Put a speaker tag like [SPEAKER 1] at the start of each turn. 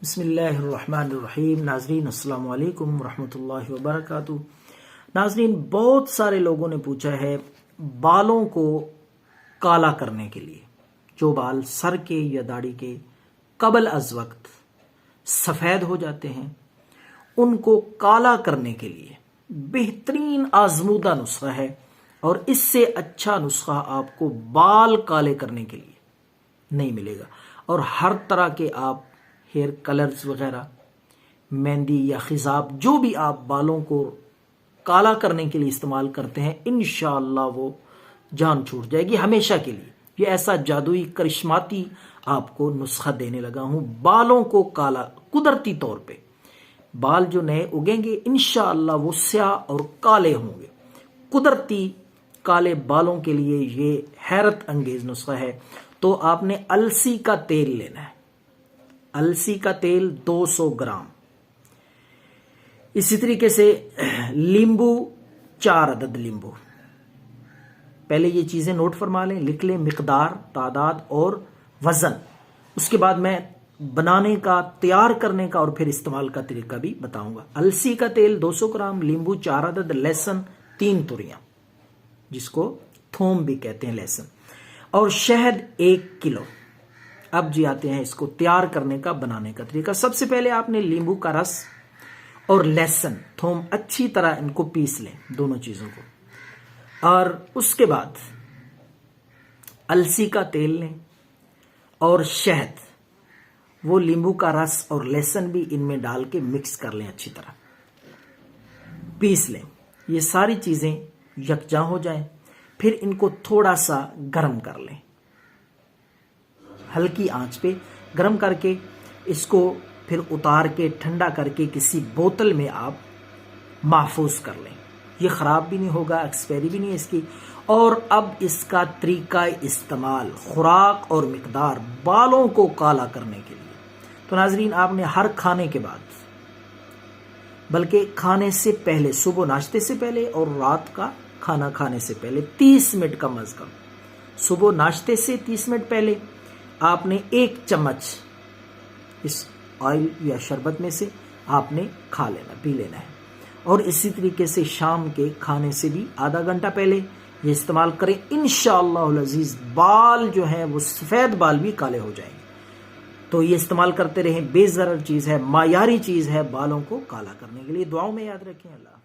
[SPEAKER 1] بسم اللہ الرحمن الرحیم۔ ناظرین السلام علیکم ورحمۃ اللہ وبرکاتہ۔ ناظرین، بہت سارے لوگوں نے پوچھا ہے بالوں کو کالا کرنے کے لیے، جو بال سر کے یا داڑھی کے قبل از وقت سفید ہو جاتے ہیں، ان کو کالا کرنے کے لیے بہترین آزمودہ نسخہ ہے، اور اس سے اچھا نسخہ آپ کو بال کالے کرنے کے لیے نہیں ملے گا۔ اور ہر طرح کے آپ ہیئر کلرز وغیرہ، مہندی یا خضاب، جو بھی آپ بالوں کو کالا کرنے کے لیے استعمال کرتے ہیں، انشاءاللہ وہ جان چھوٹ جائے گی ہمیشہ کے لیے۔ یہ ایسا جادوئی کرشماتی آپ کو نسخہ دینے لگا ہوں، بالوں کو کالا قدرتی طور پہ۔ بال جو نئے اگیں گے انشاءاللہ وہ سیاہ اور کالے ہوں گے۔ قدرتی کالے بالوں کے لیے یہ حیرت انگیز نسخہ ہے۔ تو آپ نے السی کا تیل لینا ہے، السی کا تیل 200 گرام، اسی طریقے سے لیمبو 4 عدد لیمبو۔ پہلے یہ چیزیں نوٹ فرما لیں، لکھ لیں مقدار، تعداد اور وزن۔ اس کے بعد میں بنانے کا، تیار کرنے کا اور پھر استعمال کا طریقہ بھی بتاؤں گا۔ السی کا تیل 200 گرام، لیمبو 4 عدد، لہسن 3 توریاں، جس کو تھوم بھی کہتے ہیں لہسن، اور شہد 1 کلو۔ اب جی آتے ہیں اس کو تیار کرنے کا، بنانے کا طریقہ۔ سب سے پہلے آپ نے لیمبو کا رس اور لہسن، تھوم اچھی طرح ان کو پیس لیں، دونوں چیزوں کو، اور اس کے بعد السی کا تیل لیں اور شہد، وہ لیمبو کا رس اور لہسن بھی ان میں ڈال کے مکس کر لیں، اچھی طرح پیس لیں۔ یہ ساری چیزیں یکجاں ہو جائیں، پھر ان کو تھوڑا سا گرم کر لیں، ہلکی آنچ پہ گرم کر کے اس کو پھر اتار کے ٹھنڈا کر کے کسی بوتل میں آپ محفوظ کر لیں۔ یہ خراب بھی نہیں ہوگا، ایکسپائری بھی نہیں ہے اس کی۔ اور اب اس کا طریقہ استعمال، خوراک اور مقدار بالوں کو کالا کرنے کے لیے۔ تو ناظرین، آپ نے ہر کھانے کے بعد، بلکہ کھانے سے پہلے، صبح ناشتے سے پہلے اور رات کا کھانا کھانے سے پہلے 30 منٹ کم از کم، صبح ناشتے سے 30 منٹ پہلے آپ نے 1 چمچ اس آئل یا شربت میں سے آپ نے کھا لینا، پی لینا ہے۔ اور اسی طریقے سے شام کے کھانے سے بھی آدھا گھنٹہ پہلے یہ استعمال کریں، انشاءاللہ العزیز بال جو ہیں وہ سفید بال بھی کالے ہو جائیں گے۔ تو یہ استعمال کرتے رہیں، بے ضرر چیز ہے، معیاری چیز ہے بالوں کو کالا کرنے کے لیے۔ دعاؤں میں یاد رکھیں۔ اللہ